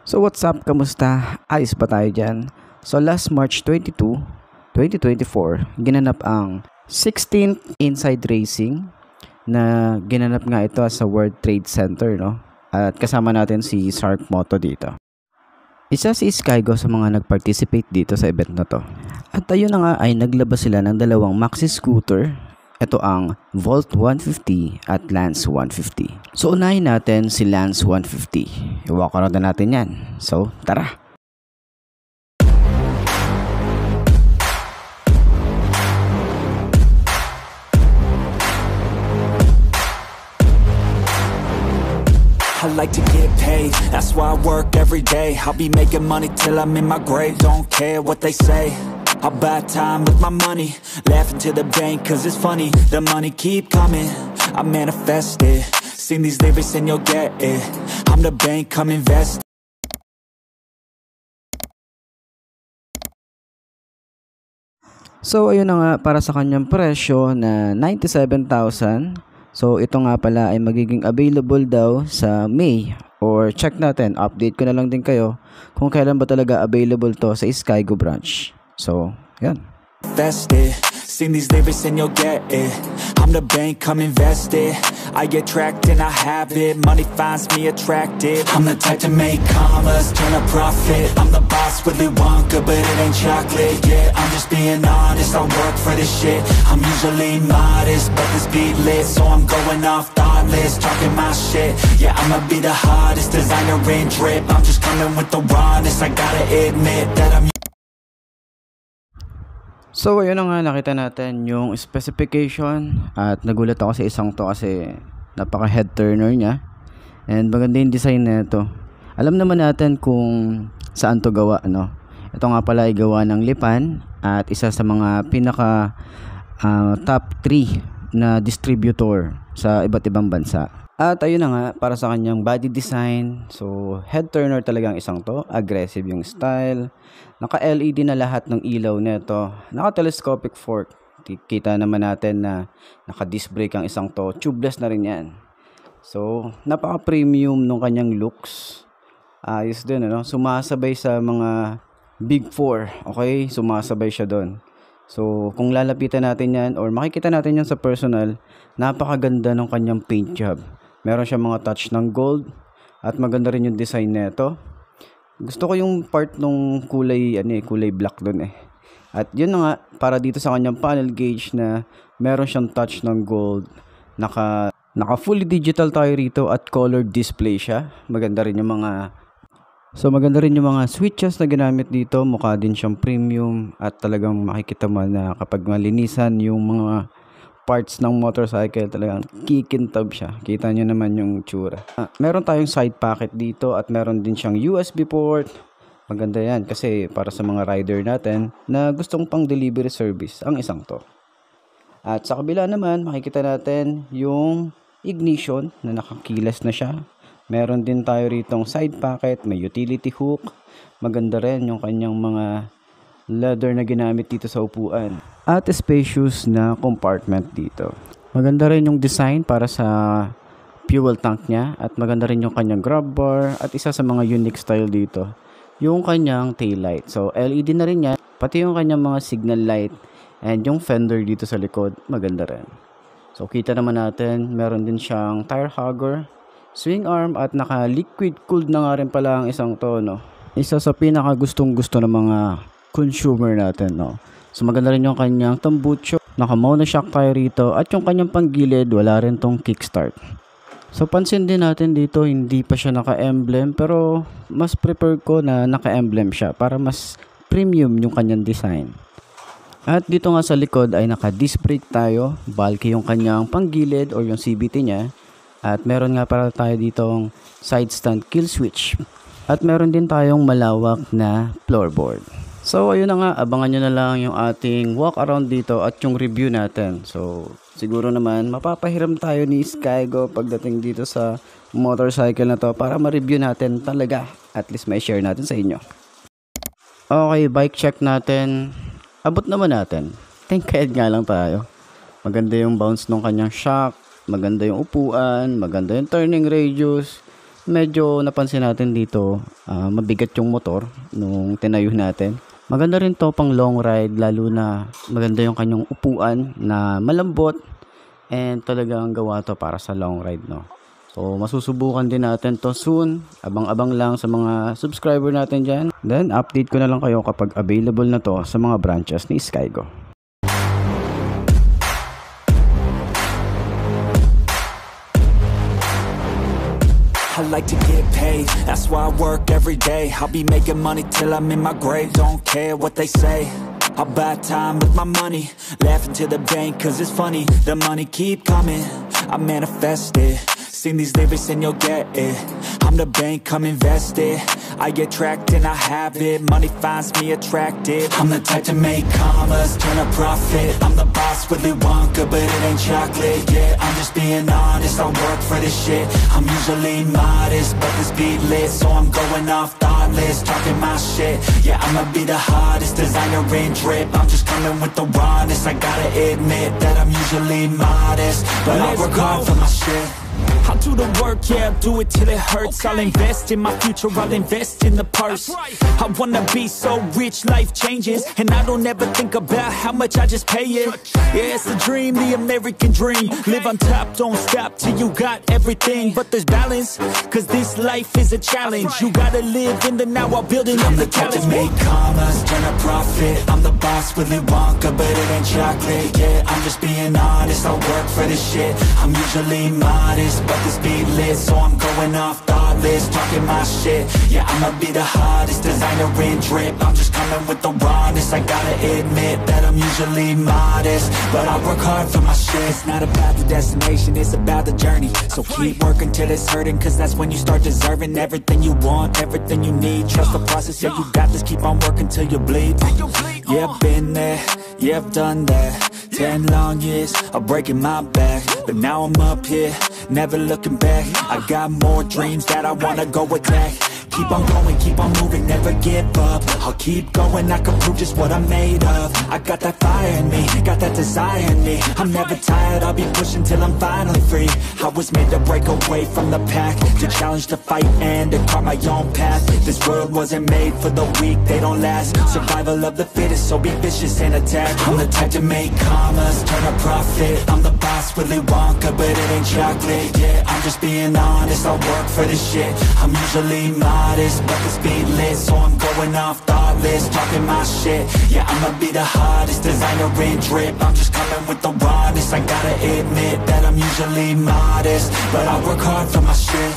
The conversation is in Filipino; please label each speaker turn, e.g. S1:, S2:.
S1: So what's up, kamusta? Ayos ba tayo dyan? So last March 22, 2024, ginanap ang 16th Inside Racing na ginanap nga ito sa World Trade Center, no? At kasama natin si Sark Moto dito. Isa si Skygo sa mga nag-participate dito sa event na to. At ayun na nga ay naglabas sila ng dalawang maxi scooter. Ito ang Volt 150 at Lance 150. So unahin natin si Lance 150. I-walk around na natin yan. So tara!
S2: I like to get paid, that's why I work every day. I'll be making money till I'm in my grave. Don't care what they say, I'll buy time with my money. Laughing to the bank cause it's funny. The money keep coming, I manifest it. Sing these lyrics and you'll get it. I'm the bank, come invest.
S1: So ayun na nga, para sa kanyang presyo na 97,000. So ito nga pala ay magiging available daw sa May, or check natin, update ko na lang din kayo kung kailan ba talaga available to sa Skygo branch. So yan.
S2: Sing these lyrics and you'll get it. I'm the bank, come invest it. I get tracked and I have it. Money finds me attractive. I'm the type to make commas, turn a profit. I'm the boss, Willy Wonka, but it ain't chocolate. Yeah, I'm just being honest, I work for this shit. I'm usually modest, but this beat lit, so I'm going off thoughtless, talking my shit. Yeah, I'ma be the hottest designer in drip. I'm just coming with the rawness, I gotta admit that I'm.
S1: So ayun na nga, nakita natin yung specification at nagulat ako sa isang to kasi napaka head turner niya and maganda yung design na ito. Alam naman natin kung saan to gawa, ano. Ito nga pala ay gawa ng Lipan at isa sa mga pinaka top 3 na distributor sa iba't ibang bansa. At ayun na nga, para sa kanyang body design, so head turner talagang isang to, aggressive yung style, naka LED na lahat ng ilaw nito, naka telescopic fork, kita naman natin na naka disc brake ang isang to, tubeless na rin yan. So napaka premium nung kanyang looks, ayos din, ano? Sumasabay sa mga big 4, okay, sumasabay siya doon. So kung lalapitan natin yan or makikita natin yan sa personal, napakaganda ng kanyang paint job. Meron siya mga touch ng gold at maganda rin yung design nito. Gusto ko yung part nung kulay kulay black doon eh. At yun na nga, para dito sa kanyang panel gauge na meron siyang touch ng gold. Naka fully digital tayo rito at colored display siya. Maganda rin yung mga switches na ginamit dito. Mukha din siyang premium at talagang makikita mo na kapag malinisan yung mga parts ng motorcycle, talagang kikintab siya. Kita nyo naman yung tsura. Meron tayong side pocket dito at meron din siyang USB port. Maganda yan kasi para sa mga rider natin na gustong pang delivery service ang isang to. At sa kabila naman, makikita natin yung ignition na nakakilas na siya. Meron din tayo ritong side pocket, may utility hook. Maganda rin yung kanyang mga leather na ginamit dito sa upuan. At spacious na compartment dito. Maganda rin yung design para sa fuel tank niya. At maganda rin yung kanyang grab bar. At isa sa mga unique style dito, yung kanyang tail light. So LED na rin yan. Pati yung kanyang mga signal light. And yung fender dito sa likod, maganda rin. So kita naman natin, meron din siyang tire hugger, swing arm, at naka liquid cooled na nga rin pala ang isang to, no? Isa sa pinaka gustong gusto ng mga consumer natin, no? So maganda rin yung kanyang tambucho, naka-mount na shock tayo rito, at yung kanyang panggilid wala rin tong kickstart. So pansin din natin dito, hindi pa siya naka-emblem, pero mas prefer ko na naka-emblem siya para mas premium yung kanyang design. At dito nga sa likod ay naka-disc brake tayo, bulky yung kanyang panggilid or yung CVT niya, at meron nga para tayo ditong side stand kill switch, at meron din tayong malawak na floorboard. So ayun na nga, abangan nyo na lang yung ating walk around dito at yung review natin. So siguro naman mapapahiram tayo ni Skygo pagdating dito sa motorcycle na to para ma-review natin talaga. At least may share natin sa inyo. Okay, bike check natin. Abot naman natin. Think ahead nga lang tayo. Maganda yung bounce ng kanyang shock, maganda yung upuan, maganda yung turning radius. medyo napansin natin dito, mabigat yung motor nung tinayo natin. Maganda rin to pang long ride, lalo na maganda yung kanyang upuan na malambot and talagang gawa to para sa long ride, no. So masusubukan din natin to soon. Abang-abang lang sa mga subscriber natin dyan. Then update ko na lang kayo kapag available na to sa mga branches ni Skygo.
S2: I like to get paid, that's why I work every day. I'll be making money till I'm in my grave. Don't care what they say, I'll buy time with my money. Laughing to the bank cause it's funny. The money keep coming, I manifest it. Sing these lyrics and you'll get it. I'm the bank, come invest it. I get tracked and I have it. Money finds me attractive. I'm the type to make commas, turn a profit. I'm the boss, Willy Wonka, but it ain't chocolate. Yeah, I'm just being honest, I work for this shit. I'm usually modest, but this beat lit, so I'm going off thoughtless, talking my shit. Yeah, I'ma be the hottest designer in drip. I'm just coming with the rawness. I gotta admit that I'm usually modest, but I work hard for my shit. I'll do the work, yeah, I'll do it till it hurts. I'll invest in my future, I'll invest in the purse. I wanna be so rich, life changes, and I don't ever think about how much I just pay it. Yeah, it's the dream, the American dream. Live on top, don't stop till you got everything. But there's balance, cause this life is a challenge. You gotta live in the now while building up the talent. I'm the type to make commas, turn a profit. I'm the boss, Willy Wonka, but it ain't chocolate. Yeah, I'm just being honest, I work for this shit. I'm usually modest, but this beat lit, so I'm going off thoughtless, talking my shit. Yeah, I'ma be the hottest designer in drip. I'm just coming with the rawness. I gotta admit that I'm usually modest, but I work hard for my shit. It's not about the destination, it's about the journey. So keep working till it's hurting, cause that's when you start deserving everything you want, everything you need. Trust the process, yeah, you got this. Keep on working till you bleed. Yeah, I've been there, yeah, I've done that. 10 long years of breaking my back, but now I'm up here, never looking back. I got more dreams that I wanna go attack. Keep on going, keep on moving, never give up. I'll keep going, I can prove just what I'm made of. I got that fire in me, got that desire in me. I'm never tired, I'll be pushing till I'm finally free. I was made to break away from the pack, to challenge, to fight, and to carve my own path. This world wasn't made for the weak, they don't last. Survival of the fittest, so be vicious and attack. I'm the type to make commas, turn a profit. I'm the boss, Willy Wonka, but it ain't chocolate. Yeah, I'm just being honest, I work for this shit. I'm usually modest, but this beat lit, so I'm going off thoughtless, talking my shit. Yeah, I'ma be the hottest designer in drip. I'm just coming with the rawness. I gotta admit that I'm usually modest, but I work hard for my shit.